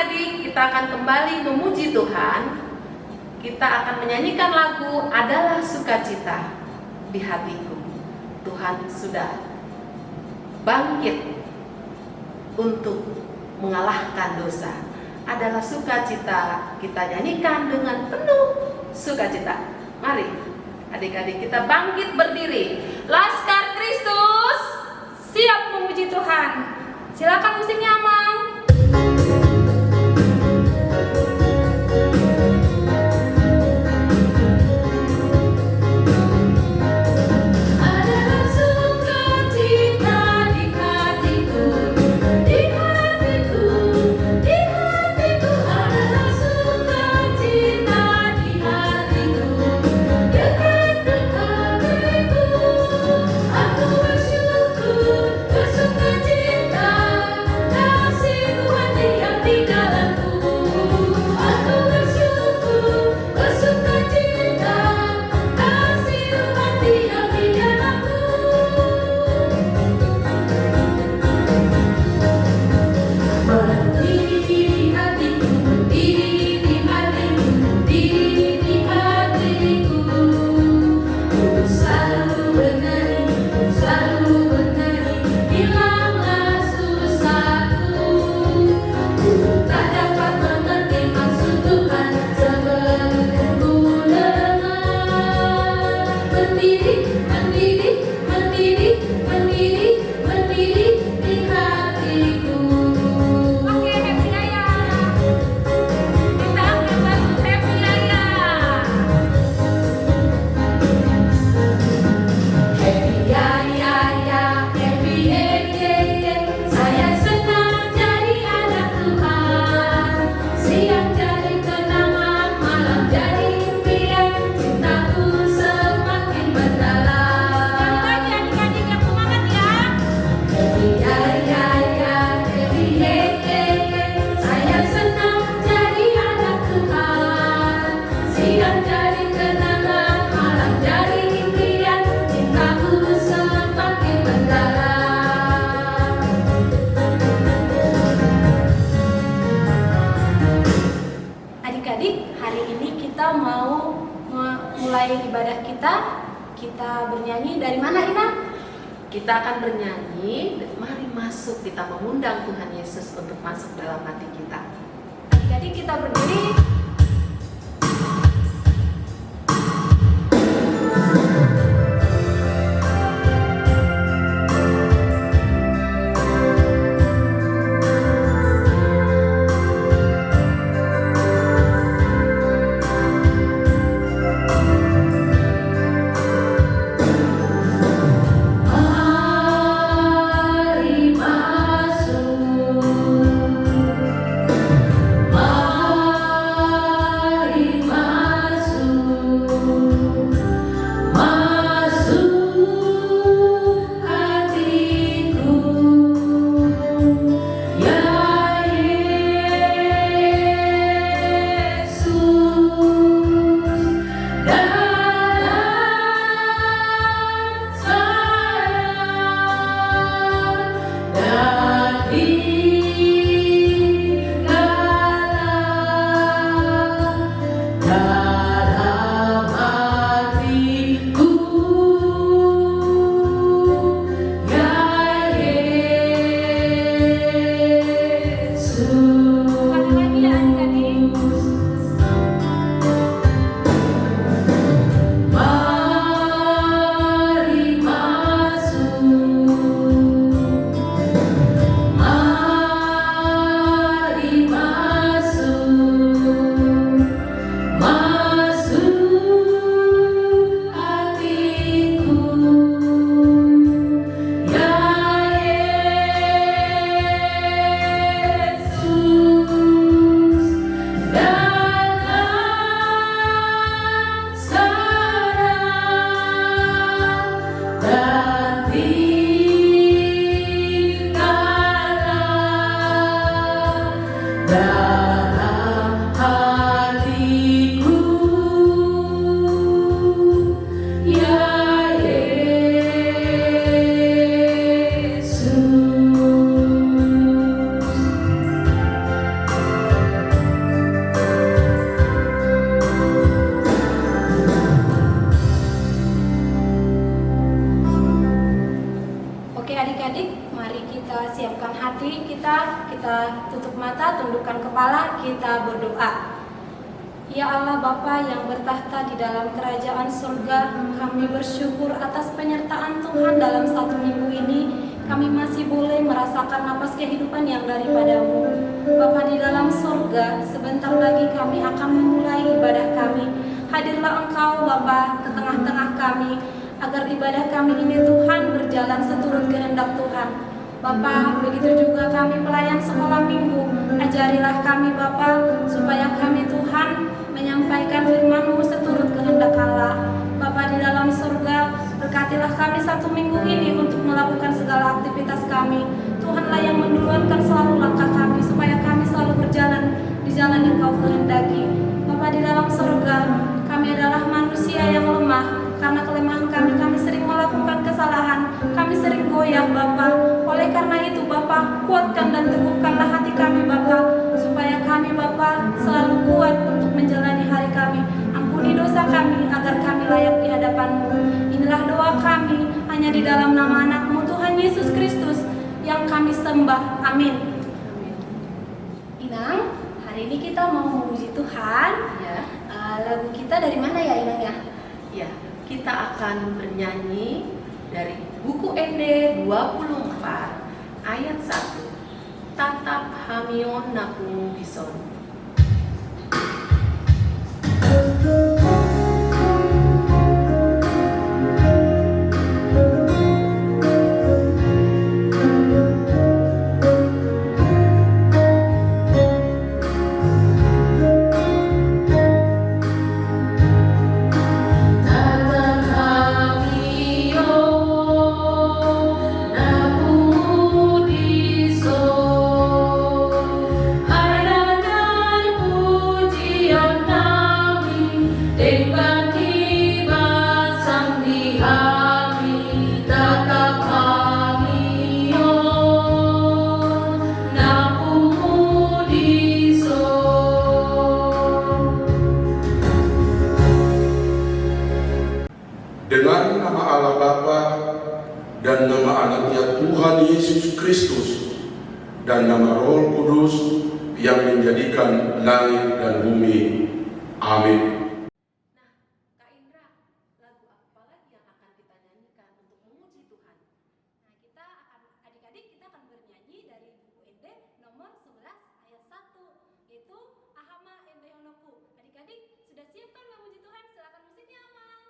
adik-adik, kita akan kembali memuji Tuhan. Kita akan menyanyikan lagu Adalah Sukacita di Hatiku. Tuhan sudah bangkit untuk mengalahkan dosa. Adalah sukacita, kita nyanyikan dengan penuh sukacita. Mari adik-adik kita bangkit berdiri. Laskar Kristus Siap memuji Tuhan. Silakan musiknya, Amang. Ibadah kita bernyanyi dari mana, Ina? Kita akan bernyanyi, mari masuk, kita mengundang Tuhan Yesus untuk masuk dalam hati kita. Jadi kita berdiri. Mari masuk. tutup mata, tundukkan kepala, kita berdoa. Ya Allah Bapa yang bertahta di dalam kerajaan surga, kami bersyukur atas penyertaan Tuhan dalam 1 minggu ini. Kami masih boleh merasakan napas kehidupan yang daripada-Mu. Bapa di dalam surga, sebentar lagi kami akan memulai ibadah kami. Hadirlah Engkau Bapa ke tengah-tengah kami, agar ibadah kami ini Tuhan berjalan seturut kehendak Tuhan. Bapa, begitu juga kami pelayan sekolah minggu. Ajarilah kami Bapa, supaya kami Tuhan menyampaikan firman-Mu seturut kehendak Allah. Bapa di dalam surga, berkatilah kami 1 minggu ini untuk melakukan segala aktivitas kami. Tuhanlah yang menduluankan selalu langkah kami, supaya kami selalu berjalan di jalan yang Kau kehendaki. Bapa di dalam surga, kami adalah manusia yang lemah. Karena kelemahan kami sering melakukan kesalahan, kami sering goyah Bapa. Oleh karena itu Bapa, kuatkan dan teguhkanlah hati kami Bapa, supaya kami Bapa selalu kuat untuk menjalani hari kami. Ampuni dosa kami agar kami layak di hadapan-Mu. Inilah doa kami, hanya di dalam nama anak-Mu Tuhan Yesus Kristus yang kami sembah. Amin. Inang, hari ini kita mau memuji Tuhan. Ya. Lagu kita dari mana ya Inang ya? Ya, kita akan bernyanyi dari buku Ende 24 ayat 1. Tatap hamion napungu bison. Dengan nama Allah Bapa dan nama anaknya Tuhan Yesus Kristus dan nama Roh Kudus yang menjadikan langit dan bumi. Amin. Nah, Kak Indra, lagu apa lagi yang akan kita nyanyikan untuk memuji Tuhan? Nah, adik-adik kita akan bernyanyi dari buku Ende nomor 11 ayat 1, yaitu Ahama Ende Honoku. Adik-adik sudah siap kan memuji Tuhan? Silakan musiknya Amal.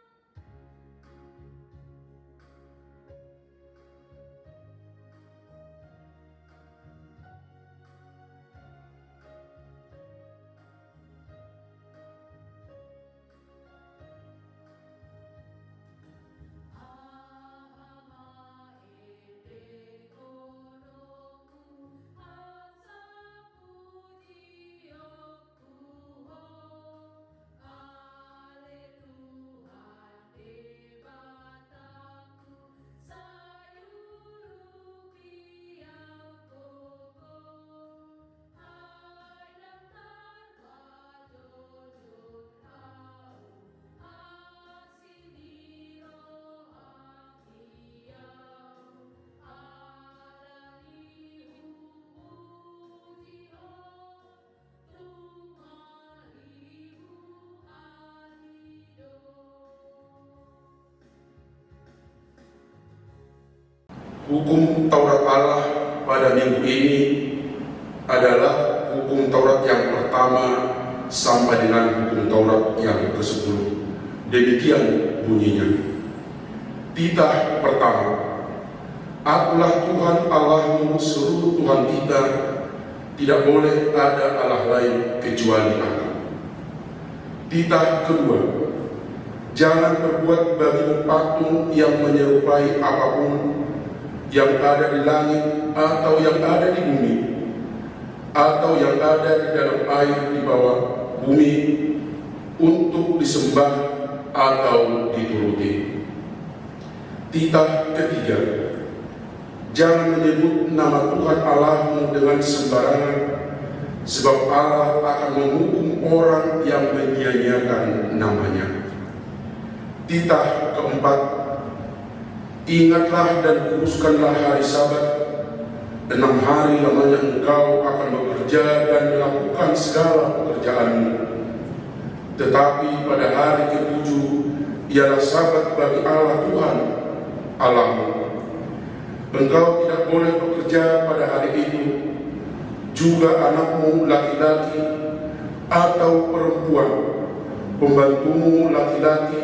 Hukum Taurat Allah pada minggu ini adalah hukum Taurat yang pertama sampai dengan hukum Taurat yang ke-10. Demikian bunyinya. Titah pertama. Akulah Tuhan Allahmu seluruh Tuhan kita, tidak boleh ada Allah lain kecuali Aku. Titah kedua. Jangan berbuat bagimu patung yang menyerupai apapun yang ada di langit atau yang ada di bumi atau yang ada di dalam air di bawah bumi untuk disembah atau dituruti. Titah ketiga. Jangan menyebut nama Tuhan Allahmu dengan sembarangan, sebab Allah akan menghukum orang yang menyia-nyiakan namanya. Titah keempat. Ingatlah dan kuduskanlah hari Sabat, 6 hari lamanya engkau akan bekerja dan melakukan segala pekerjaanmu. Tetapi pada hari ke-7 ialah Sabat bagi Allah Tuhan Allahmu. Engkau tidak boleh bekerja pada hari itu, juga anakmu laki-laki atau perempuan, pembantumu laki-laki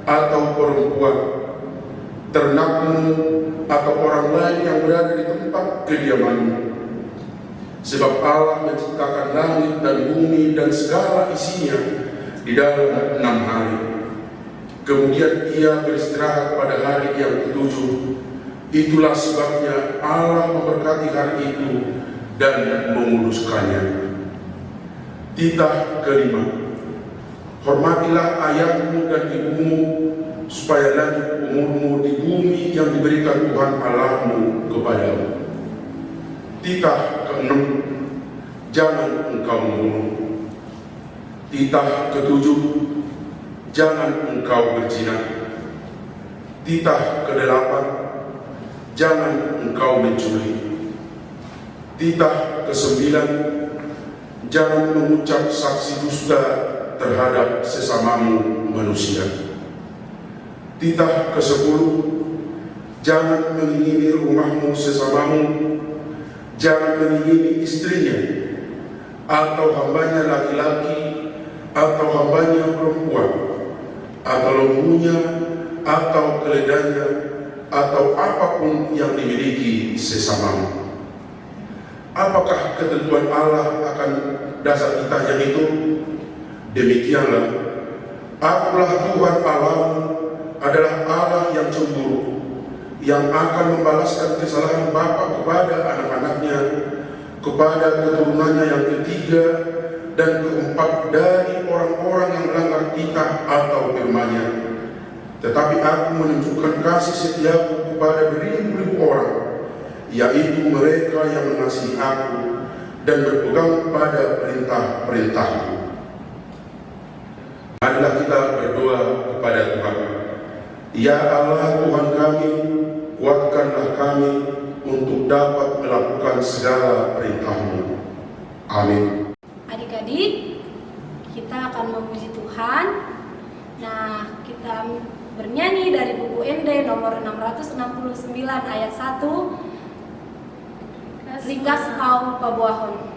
atau perempuan, ternakmu atau orang lain yang berada di tempat kediamanmu. Sebab Allah menciptakan langit dan bumi dan segala isinya di dalam 6 hari. Kemudian Ia beristirahat pada hari yang ke-7. Itulah sebabnya Allah memberkati hari itu dan menguduskannya. Titah ke-5. Hormatilah ayahmu dan ibumu, supaya lanjut umurmu di bumi yang diberikan Tuhan Allahmu kepadamu. Titah ke-6. Jangan engkau membunuh. Titah ke-7. Jangan engkau berzina. Titah ke-8. Jangan engkau mencuri. Titah ke-9. Jangan mengucap saksi dusta terhadap sesamamu manusia. Titah ke-10. Jangan mengingini rumahmu sesamamu. Jangan mengingini istrinya, atau hambanya laki-laki, atau hambanya perempuan, atau lembunya, atau keledainya, atau apapun yang dimiliki sesamamu. Apakah ketentuan Allah akan dasar titah yang itu? Demikianlah, Akulah Tuhan Allahmu, adalah Allah yang cemburu, yang akan membalaskan kesalahan bapa kepada anak-anaknya, kepada keturunannya yang ketiga dan keempat dari orang-orang yang melanggar titah atau firman-Nya. Tetapi Aku menunjukkan kasih setiaku kepada beribu-ribu orang, yaitu mereka yang mengasihi Aku dan berpegang pada perintah-perintah-Ku. Marilah kita berdoa kepada Tuhan. Ya Allah Tuhan kami, kuatkanlah kami untuk dapat melakukan segala perintah-Mu. Amin. Adik-adik, kita akan memuji Tuhan. Nah, kita bernyanyi dari buku ND nomor 669 ayat 1. Ringkas au pabuahon.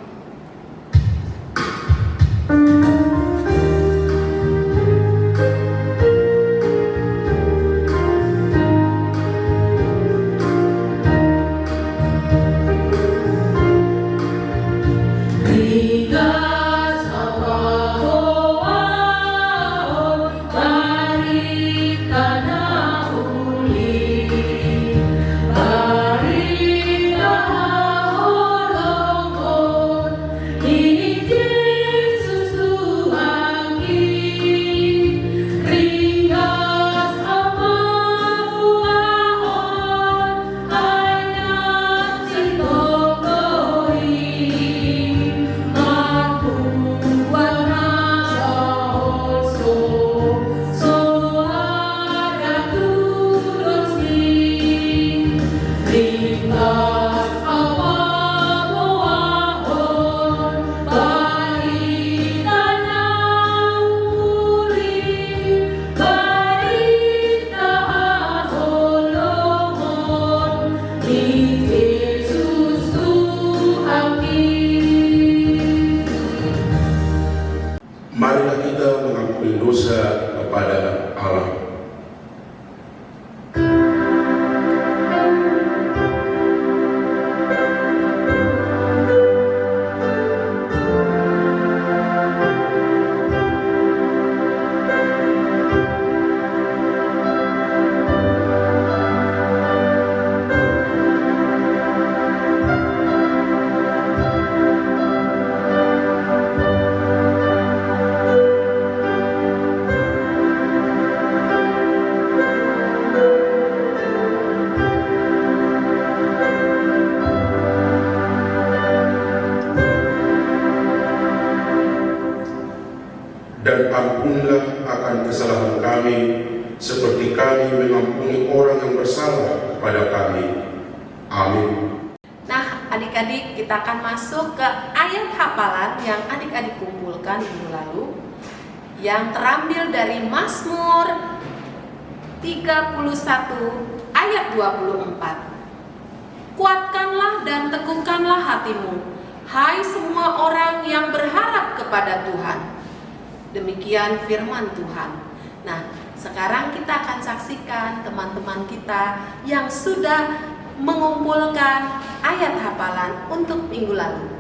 Marilah kita mengampuni dosa kepada Allah. Dan ampunilah akan kesalahan kami, seperti kami mengampuni orang yang bersalah kepada kami. Amin. Nah, adik-adik, kita akan masuk ke ayat hafalan yang adik-adik kumpulkan minggu lalu, yang terambil dari Mazmur 31 ayat 24. Kuatkanlah dan teguhkanlah hatimu, hai semua orang yang berharap kepada Tuhan. Demikian firman Tuhan. Nah, sekarang kita akan saksikan teman-teman kita yang sudah mengumpulkan ayat hafalan untuk minggu lalu.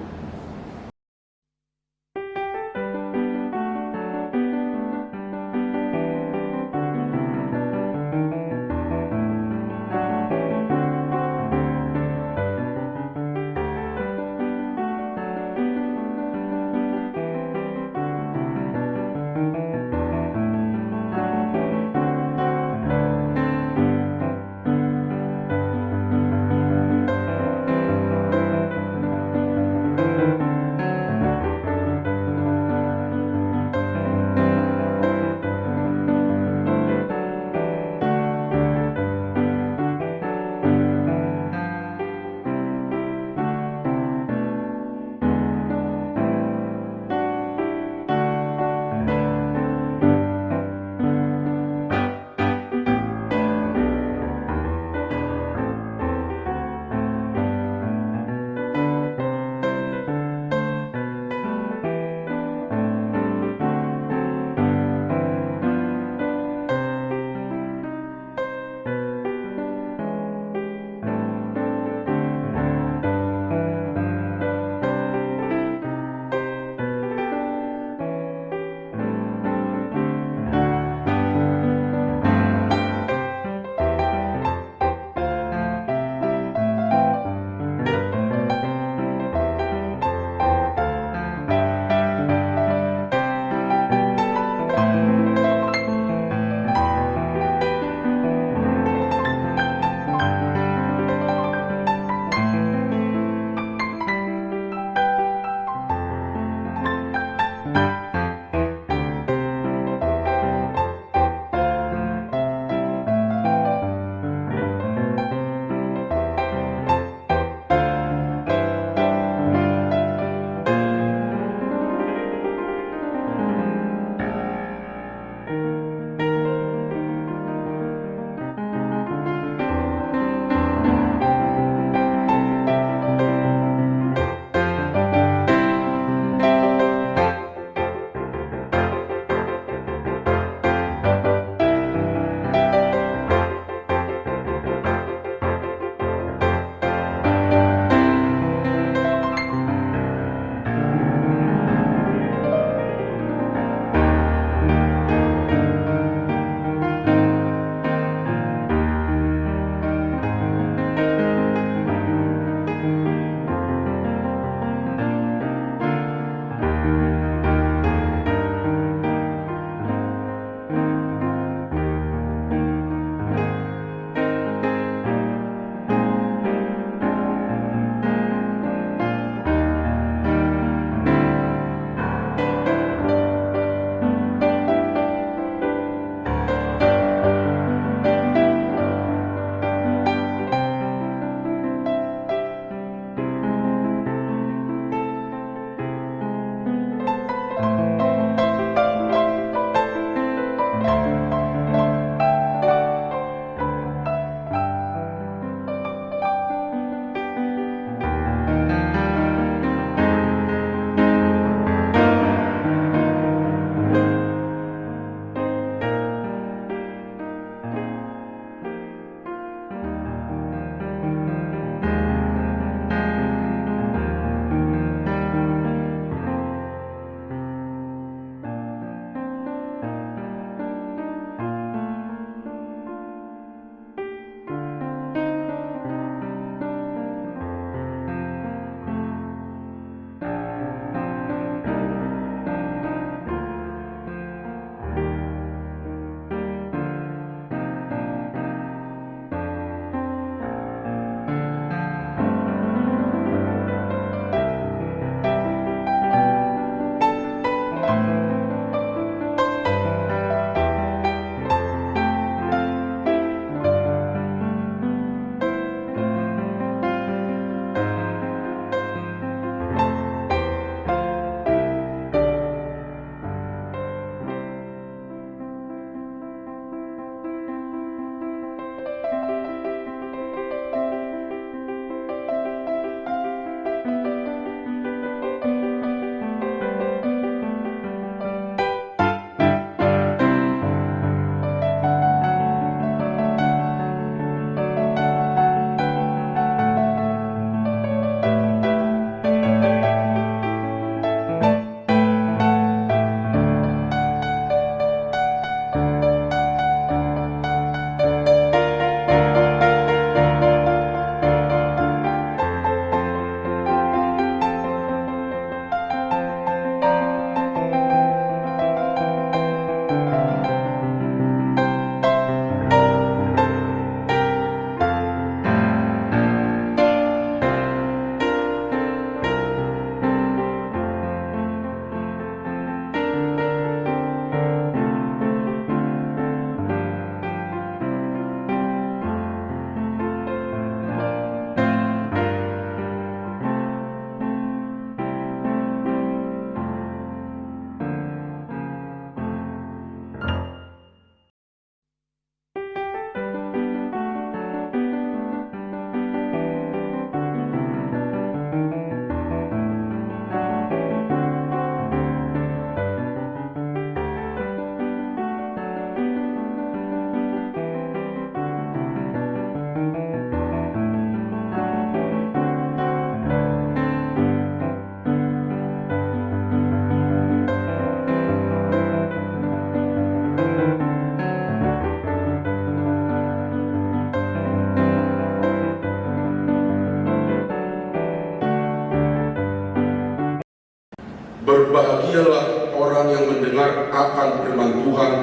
Berbahagialah orang yang mendengar akan firman Tuhan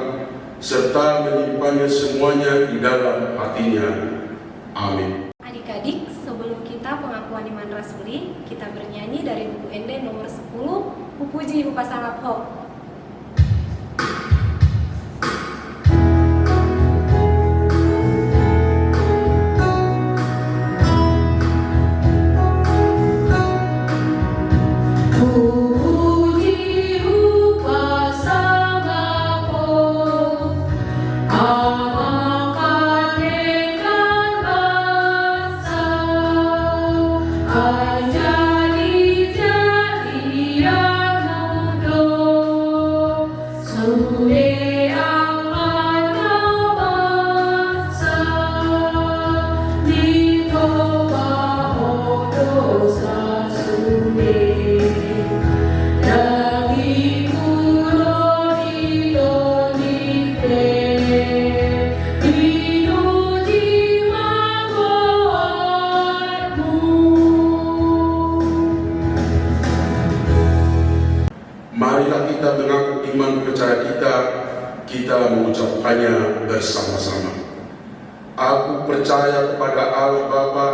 serta menyimpannya semuanya di dalam hatinya. Amin. Adik-adik, sebelum kita pengakuan iman rasuli, kita bernyanyi dari buku ND nomor 10, Pupuji Upasangap Ho. Marilah kita mengaku iman percaya kita mengucapkannya bersama-sama. Aku percaya kepada Allah Bapa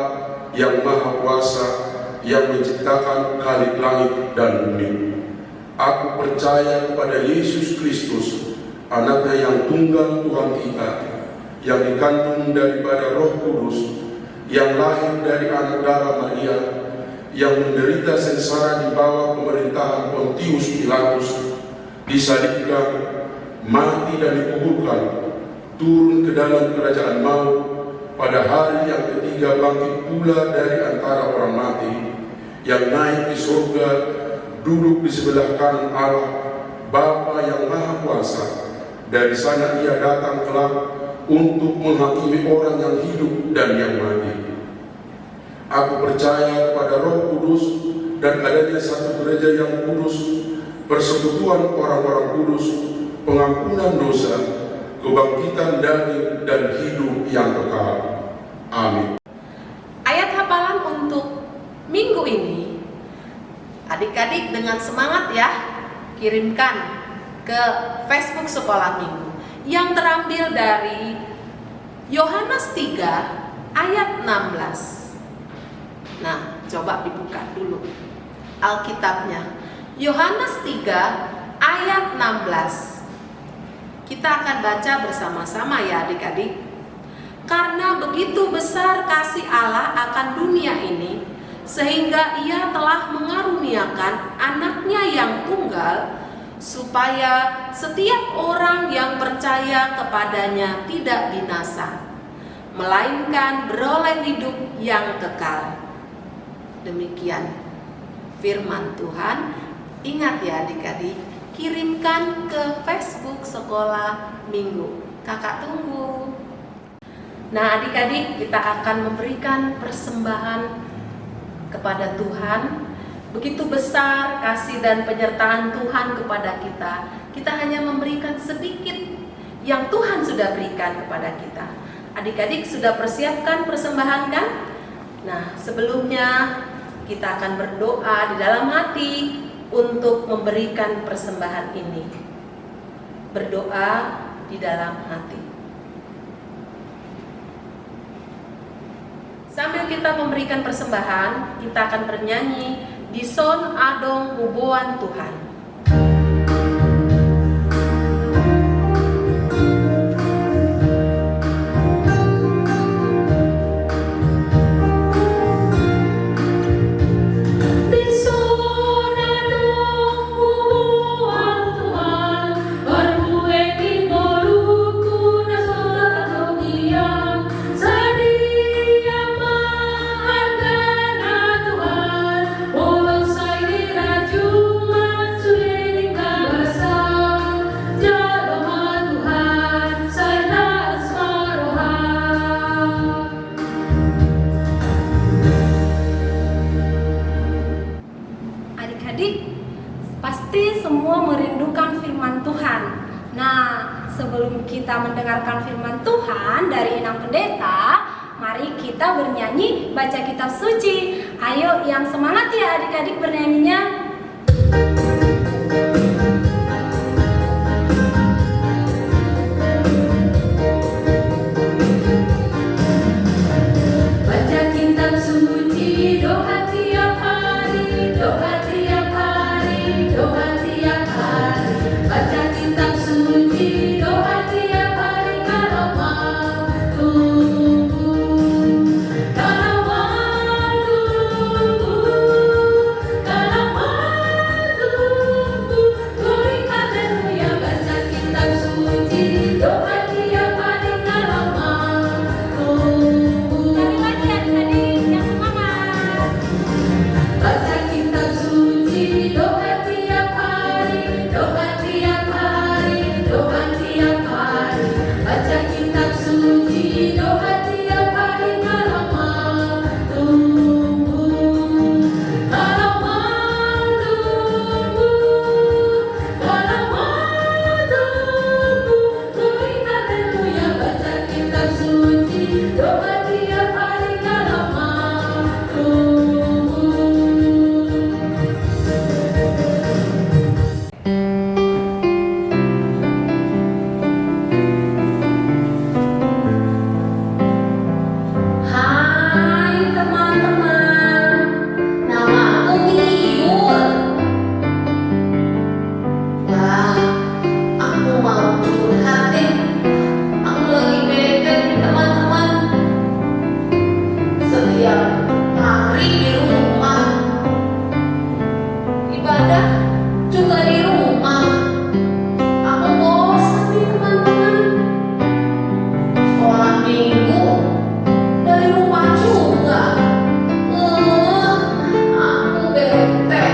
yang Maha Kuasa, yang menciptakan Khalik langit dan bumi. Aku percaya kepada Yesus Kristus, Anaknya yang tunggal Tuhan kita, yang dikandung daripada Roh Kudus, yang lahir dari anak darah Maria, yang menderita sengsara di bawah pemerintahan Pontius Pilatus, disalibkan, mati dan dikuburkan, turun ke dalam kerajaan maut, pada hari yang ketiga bangkit pula dari antara orang mati, yang naik di surga, duduk di sebelah kanan Allah, Bapa yang Maha Kuasa. Dari sana Ia datang kelak untuk menghakimi orang yang hidup dan yang mati. Aku percaya kepada Roh Kudus dan adanya satu gereja yang kudus, persekutuan orang-orang kudus, pengampunan dosa, kebangkitan dari dan hidup yang kekal. Amin. Ayat hafalan untuk minggu ini, adik-adik dengan semangat ya, kirimkan ke Facebook Sekolah Minggu yang terambil dari Yohanes 3 ayat 16. Nah, coba dibuka dulu Alkitabnya. Yohanes 3 ayat 16. Kita akan baca bersama-sama ya adik-adik. Karena begitu besar kasih Allah akan dunia ini, sehingga Ia telah mengaruniakan Anaknya yang tunggal, supaya setiap orang yang percaya kepadanya tidak binasa, melainkan beroleh hidup yang kekal. Demikian firman Tuhan. Ingat ya adik-adik, kirimkan ke Facebook Sekolah Minggu. Kakak tunggu. Nah adik-adik, kita akan memberikan persembahan kepada Tuhan. Begitu besar kasih dan penyertaan Tuhan kepada kita. Kita hanya memberikan sedikit yang Tuhan sudah berikan kepada kita. Adik-adik sudah persiapkan persembahan kan? Nah, sebelumnya kita akan berdoa di dalam hati untuk memberikan persembahan ini. Berdoa di dalam hati. Sambil kita memberikan persembahan, kita akan bernyanyi di Son Adong Huboan Tuhan. Pasti semua merindukan firman Tuhan. Nah, sebelum kita mendengarkan firman Tuhan dari Inang Pendeta, mari kita bernyanyi baca kitab suci. Ayo yang semangat ya adik-adik bernyanyinya. doa tiap hari, baca kitab suci, doa tiap hari kalau waktu. Kalau waktu, glory haleluya, baca kitab suci, doa tiap hari kalau waktu. Lagi adik-adik yang semangat. Baca kitab suci, doa tiap hari, doa tiap hari, doa tiap hari. Baca kitab suci, doa tiap hari kalau waktu. Kalau waktu, glory haleluya, baca kitab suci, doa tiap hari kalau waktu. Hai teman-teman, nama aku Tiur. Wah, aku mau curhat deh. Aku lagi bete nih teman-teman. Setiap hari di rumah, ibadah juga di rumah. Aku bosan nih teman-teman. Sekolah minggu dari rumah juga. Aku bete,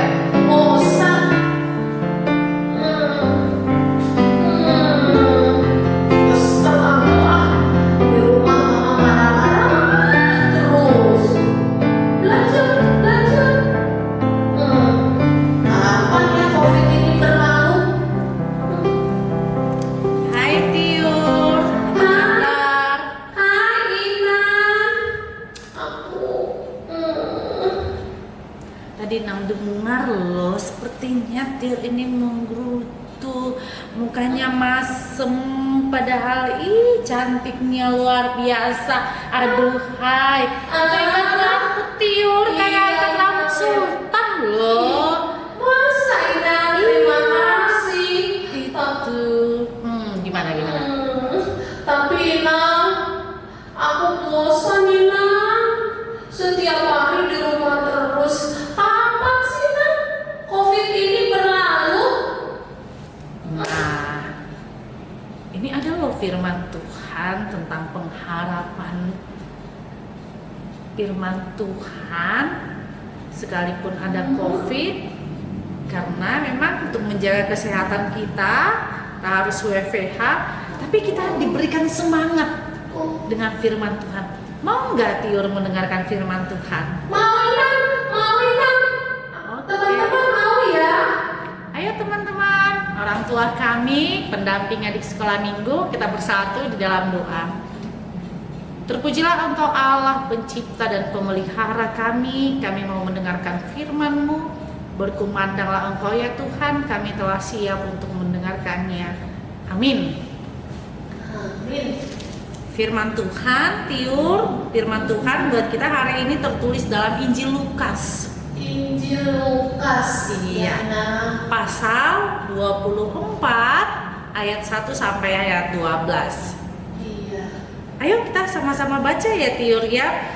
bosan. Kesel aku di rumah mama marah-marah terus. Belajar. Kapan ya COVID ini berlalu? Hai Tiur, apa kabar? Hai Inang. Aku Tadi Nang dengar loh, sepertinya Tiur ini menggerutu, mukanya masem, padahal cantiknya luar biasa. Aduh hai, itu ikat rambut Tiur kayak ikat rambut sultan loh. masa Inang, terima kasih. Itu, gimana? Tapi Inang, aku bosan Inang. Setiap hari di rumah terus. Kapan sih Inang COVID ini berlalu? Nah, ini ada loh firman Tuhan tentang pengharapan. Firman Tuhan, sekalipun ada COVID, karena memang untuk menjaga kesehatan kita harus WFH, tapi kita diberikan semangat dengan firman Tuhan. Mau nggak Tiur mendengarkan firman Tuhan? Mau Inang, mau Inang. Teman-teman mau ya? Ayo teman-teman, orang tua kami, pendamping adik sekolah minggu, kita bersatu di dalam doa. Terpujilah Engkau Allah, pencipta dan pemelihara kami mau mendengarkan firman-Mu. Berkumandanglah Engkau ya Tuhan, kami telah siap untuk mendengarkannya. Amin. Amin. Firman Tuhan, Tiur, firman Tuhan buat kita hari ini tertulis dalam Injil Lukas. Injil Lukas, Iya. Inang. Pasal 24 ayat 1 sampai ayat 12. Iya. Ayo kita sama-sama baca ya Tiur ya.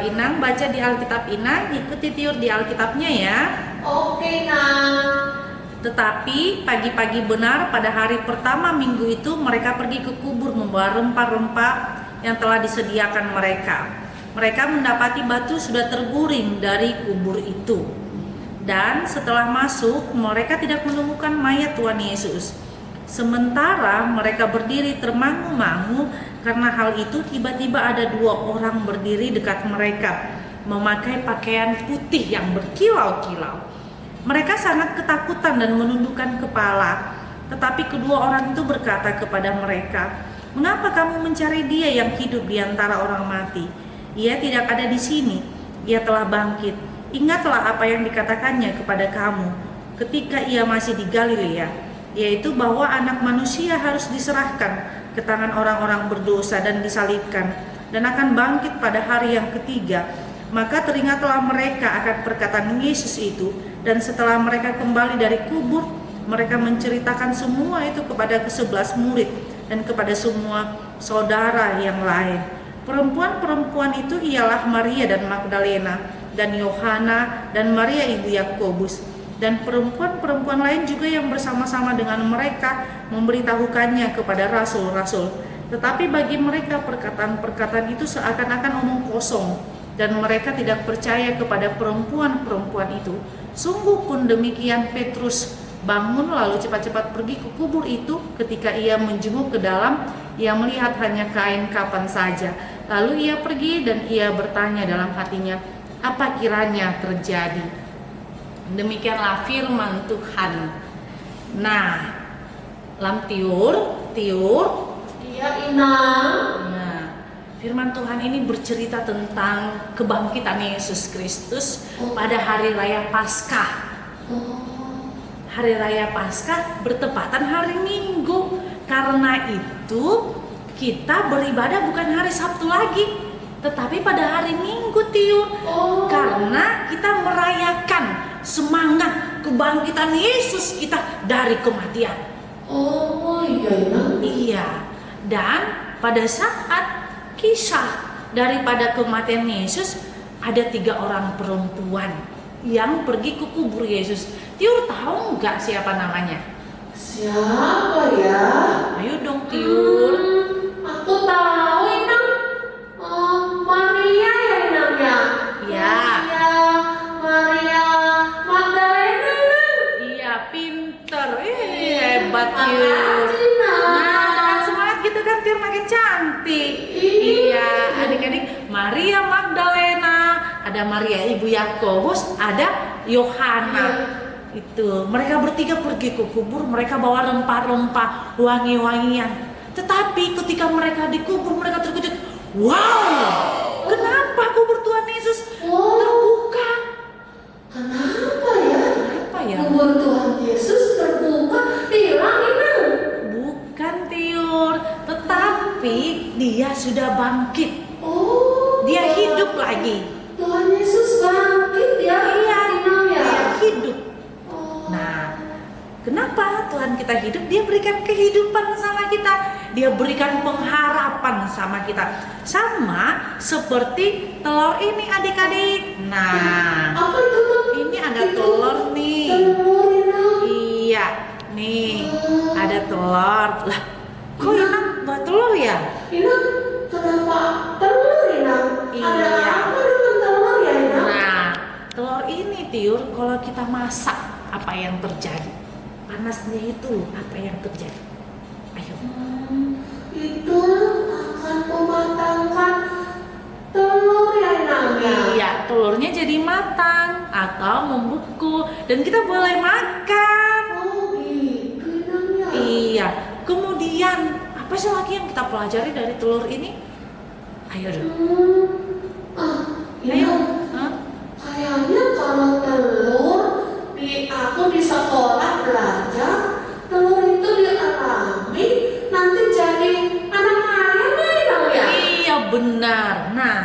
Inang baca di Alkitab Inang, ikuti Tiur di Alkitabnya ya. Oke Nang. Tetapi pagi-pagi benar pada hari pertama minggu itu mereka pergi ke kubur membawa rempah-rempah yang telah disediakan mereka. Mereka mendapati batu sudah terguring dari kubur itu. Dan setelah masuk mereka tidak menemukan mayat Tuhan Yesus. Sementara mereka berdiri termangu-mangu karena hal itu, tiba-tiba ada dua orang berdiri dekat mereka memakai pakaian putih yang berkilau-kilau. Mereka sangat ketakutan dan menundukkan kepala. Tetapi kedua orang itu berkata kepada mereka, "Mengapa kamu mencari Dia yang hidup di antara orang mati? Ia tidak ada di sini. Ia telah bangkit. Ingatlah apa yang dikatakannya kepada kamu ketika ia masih di Galilea, yaitu bahwa Anak Manusia harus diserahkan ke tangan orang-orang berdosa dan disalibkan, dan akan bangkit pada hari yang ketiga." Maka teringatlah mereka akan perkataan Yesus itu Dan setelah mereka kembali dari kubur, mereka menceritakan semua itu kepada ke-11 murid dan kepada semua saudara yang lain. Perempuan-perempuan itu ialah Maria dan Magdalena dan Yohana dan Maria ibu Yakobus, dan perempuan-perempuan lain juga yang bersama-sama dengan mereka memberitahukannya kepada rasul-rasul. Tetapi bagi mereka perkataan-perkataan itu seakan-akan omong kosong, dan mereka tidak percaya kepada perempuan-perempuan itu. Sungguh pun demikian, Petrus bangun lalu cepat-cepat pergi ke kubur itu. Ketika ia menjenguk ke dalam, ia melihat hanya kain kafan saja. Lalu ia pergi dan ia bertanya dalam hatinya, apa kiranya terjadi? Demikianlah firman Tuhan. Nah, lam tiur. Iya, Inang. Nah, firman Tuhan ini bercerita tentang kebangkitan Yesus Kristus pada hari raya Paskah. Hari raya Paskah bertepatan hari Minggu. Karena itu kita beribadah bukan hari Sabtu lagi, tetapi pada hari Minggu, Tiur. Karena kita merayakan semangat kebangkitan Yesus kita dari kematian. Oh iya, Inang. Iya. Dan pada saat kisah daripada kematian Yesus, ada 3 orang perempuan yang pergi ke kubur Yesus. Tiur tahu nggak siapa namanya? Siapa ya? Ayo dong, Tiur. Aku tahu, Inang. Maria ya, Inang ya? Ya. Maria Magdalena, Inang. Iya, pinter. Hebat, Tiur. Makasih, Inang. Nah, dengan semangat gitu kan Tiur makin cantik. Iya, adik-adik, Maria Magdalena, ada Maria ibu Yakobus, ada Yohana. Itu mereka bertiga pergi ke kubur, mereka bawa rempah-rempah, wangi-wangian. Tetapi ketika mereka dikubur, mereka terkejut. Wow, kenapa kubur Tuhan Yesus terbuka? Kenapa ya? Kenapa ya? Kubur Tuhan Yesus terbuka, hilang, Inang. Bukan, Tiur, tetapi dia sudah bangkit. Dia hidup lagi. Tuhan Yesus bangkit ya? Iya, Inang ya? dia hidup. Nah, kenapa Tuhan kita hidup? Dia berikan kehidupan sama kita. Dia berikan pengharapan sama kita. Sama seperti telur ini, adik-adik. Nah, Apa itu, Bang? ini ada telur nih. Telur, Inang. Iya, nih ada telur. Lah, kok Inang buat telur ya? Inang, kenapa telur, Inang? Iya. Ada apa dengan telur ya, Inang? Nah, telur ini, Tiur, kalau kita masak, apa yang terjadi? Panasnya itu, apa yang terjadi? Ayo. Itu akan mematangkan telur ya, Inang ya? Iya, telurnya jadi matang atau membeku dan kita boleh makan. Oh gitu, Inang ya? Iya. Kemudian apa sih lagi yang kita pelajari dari telur ini? Ayo dong. Ayo. Inang, Hah? kayaknya kalau telur aku di sekolah belajar, telur itu dialami nanti jadi anak ayam ya, Inang ya? Iya, benar. Nah,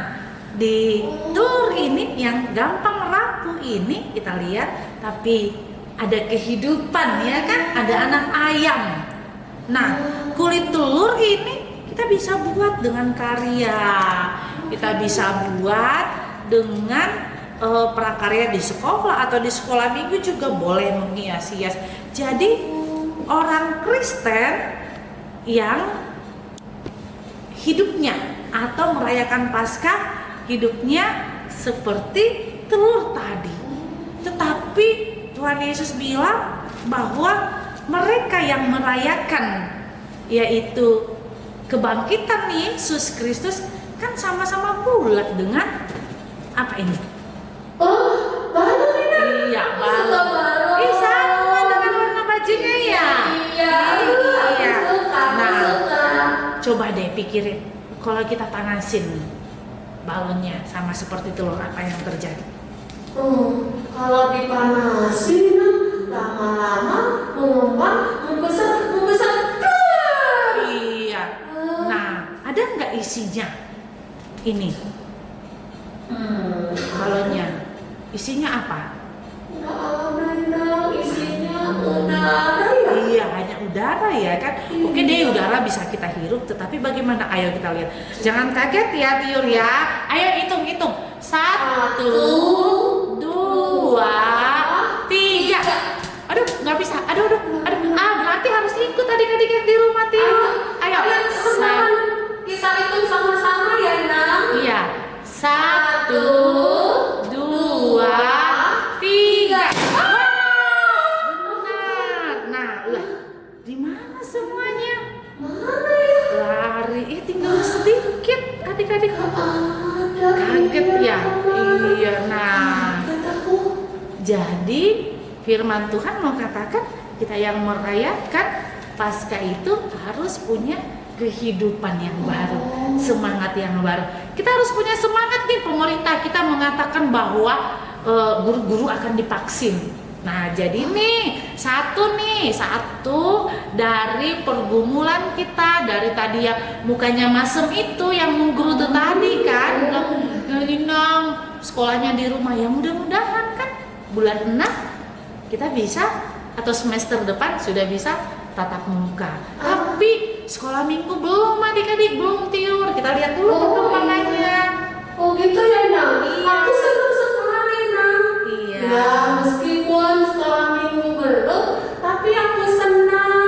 di telur ini yang gampang rapuh ini kita lihat, tapi ada kehidupan ya kan, ada anak ayam. Nah, kulit telur ini kita bisa buat dengan karya, kita bisa buat dengan prakarya di sekolah atau di sekolah minggu juga boleh menghias-hias. Jadi orang Kristen yang hidupnya atau merayakan Paskah hidupnya seperti telur tadi. Tetapi Tuhan Yesus bilang bahwa mereka yang merayakan yaitu kebangkitan Yesus Kristus kan sama-sama bulat dengan apa ini? Balon, Inang. Iya, Suka balon. sama dengan warna bajunya ya. Iya, aku suka. Coba deh pikirin, kalau kita panasin balonnya sama seperti telur, apa yang terjadi? Kalau dipanasin, lama-lama mengembang, membesar. Iya. Nah, ada nggak isinya? Ini balonnya, isinya apa? Nggak udara ya kan. Oke deh, udara bisa kita hirup, tetapi bagaimana? Ayo kita lihat. Jangan kaget ya Tiur ya. Ayo hitung-hitung. 1, 2, 3. Aduh, nggak bisa. Aduh. Berarti harus ikut adik-adik yang di rumah Tiur. Ayo. teman-teman, kita hitung sama-sama ya, Nang. Iya. 1, 2, 3. Benar. Nah, lah, di mana semuanya? Mana ya? Lari. Tinggal sedikit adik-adik. Ada. Kaget ya? Iya. Nah, Kataku. jadi firman Tuhan mau katakan kita yang merayakan Paskah itu harus punya kehidupan yang baru, semangat yang baru. Kita harus punya semangat nih. Pemerintah kita mengatakan bahwa guru-guru akan divaksin. Nah, jadi satu dari pergumulan kita dari tadi yang mukanya masem itu yang mengguru tadi kan bilang, Nang, sekolahnya di rumah. Ya mudah-mudahan kan bulan 6 kita bisa atau semester depan sudah bisa tatap muka. Tapi sekolah minggu belum adik-adik, belum Tiur. Kita lihat dulu perkembangannya. Oh gitu ya, Nang. Iya. Aku senang sekali, Nang. Iya. Ya, meskipun sekolah minggu belum, tapi aku senang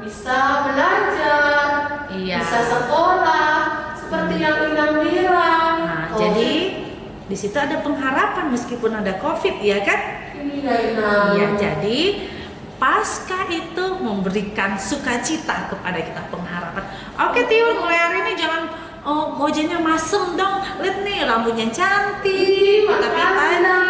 bisa belajar, Iya. bisa sekolah, seperti yang Inang bilang. Nah, jadi di situ ada pengharapan meskipun ada COVID ya kan? Iya, Inang. Iya, jadi Paskah itu memberikan sukacita kepada kita, pengharapan. Oke Tiur, mulai hari ini jangan wajahnya masem dong. Lihat nih, rambutnya cantik, tapi tanya.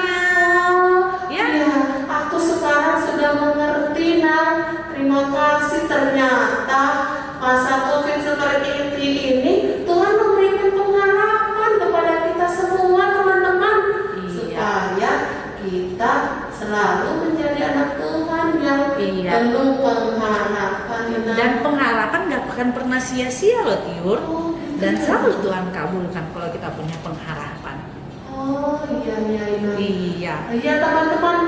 Ya. Iya, aku sekarang sudah mengerti, Nang. Terima kasih, ternyata masa COVID seperti ini Tuhan memberikan pengharapan kepada kita semua, teman-teman. Iya. Supaya kita selalu menjadi anak Tuhan yang Iya. penuh pengharapan. Nang. Dan pengharapan gak akan pernah sia-sia loh Tiur. Oh, Dan gitu. selalu Tuhan kabulkan kalau kita punya pengharapan. Oh iya, Nang. Iya. Iya teman-teman,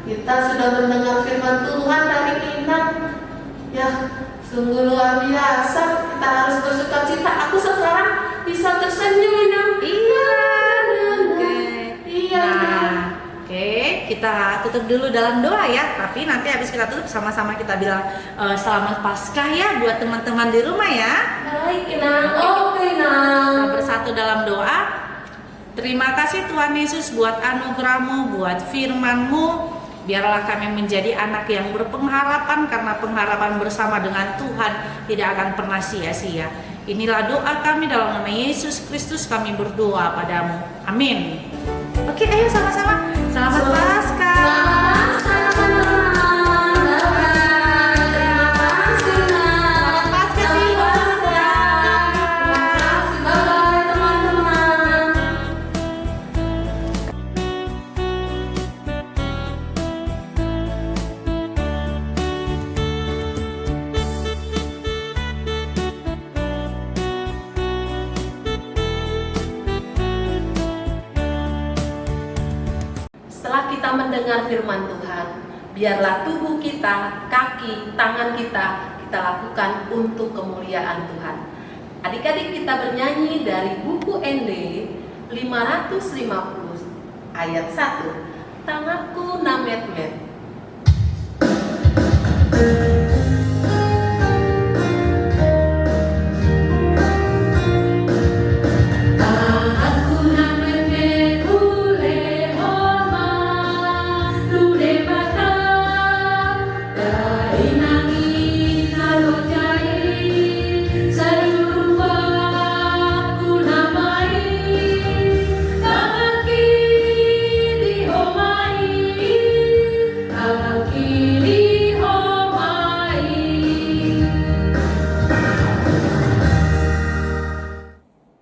kita sudah mendengar firman Tuhan dari Inang. Ya, sungguh luar biasa. Kita harus bersuka cita. Aku sekarang bisa tersenyum, Inang. Iya. Oke. Iya. Nah, oke, kita tutup dulu dalam doa ya. Tapi nanti habis kita tutup sama-sama kita bilang selamat Paskah ya buat teman-teman di rumah ya. Baik, Inang. Oke, Inang. Kita bersatu dalam doa. Terima kasih Tuhan Yesus buat anugerah-Mu, buat firman-Mu. Biarlah kami menjadi anak yang berpengharapan karena pengharapan bersama dengan Tuhan tidak akan pernah sia-sia. Inilah doa kami dalam nama Yesus Kristus kami berdoa padamu. Amin. Oke, ayo sama-sama. Selamat Paskah. Selamat Paskah, teman-teman. Terima kasih, Nang. Selamat Paskah, Tiur. Terima kasih. Bye-bye, teman-teman. Setelah kita mendengar firman Tuhan, biarlah tubuh kita, kaki, tangan kita lakukan untuk kemuliaan Tuhan. Adik-adik kita bernyanyi dari buku ND 550 ayat 1. Tanganku namet-met.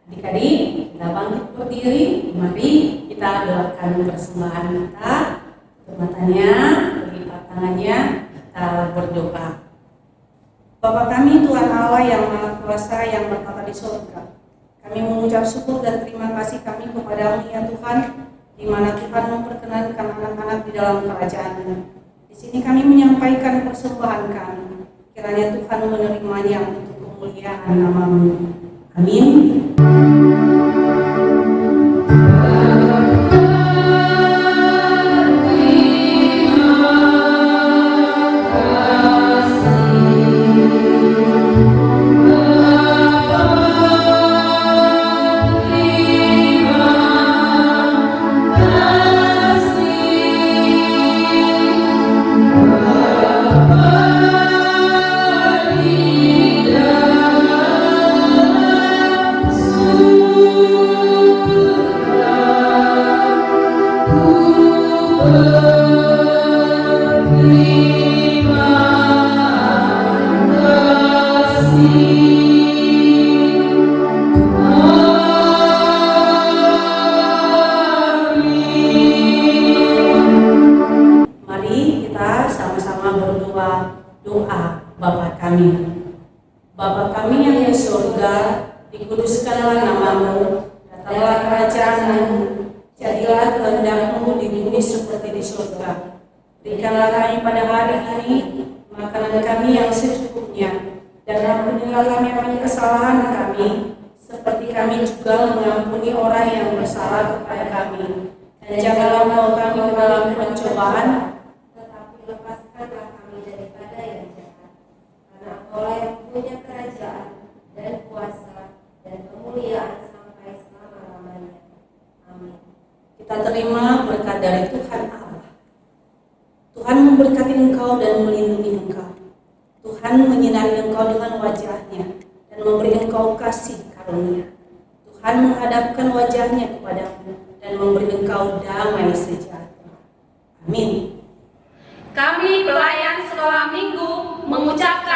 Adik-adik, kita bangkit berdiri. Mari kita doakan persembahan kita. Tutup matanya, lipat tangannya, kita berdoa. Bapa kami Tuhan Allah yang Maha Kuasa yang bertata di surga, kami mengucap syukur dan terima kasih kami kepada-Mu ya Tuhan, di mana Tuhan memperkenankan anak-anak di dalam kerajaan-Mu. Di sini kami menyampaikan persembahan kami. Kiranya kiranya Tuhan menerimanya untuk kemuliaan nama-Mu. Amin. Mari kita sama-sama berdoa doa Bapa kami. Bapa kami yang di surga, dikuduskanlah nama-Mu, datanglah kerajaan-Mu, jadilah kehendak-Mu di bumi seperti di surga. Berikanlah kami pada hari ini makanan kami yang secukupnya, dan ampunilah kami akan kesalahan kami, seperti kami juga mengampuni orang yang bersalah kepada kami. Dan janganlah membawa kami ke dalam pencobaan, tetapi lepaskanlah kami daripada yang jahat. Karena Engkaulah yang punya kerajaan dan kuasa dan kemuliaan sampai selama-lamanya. Amin. kita terima berkat dari Tuhan Allah. Tuhan memberkati engkau dan melindungi engkau. Tuhan menyinari engkau dengan wajah-Nya dan memberi engkau kasih karunia. Tuhan menghadapkan wajah-Nya kepadamu dan memberi engkau damai sejahtera. Amin. Kami pelayan sekolah minggu mengucapkan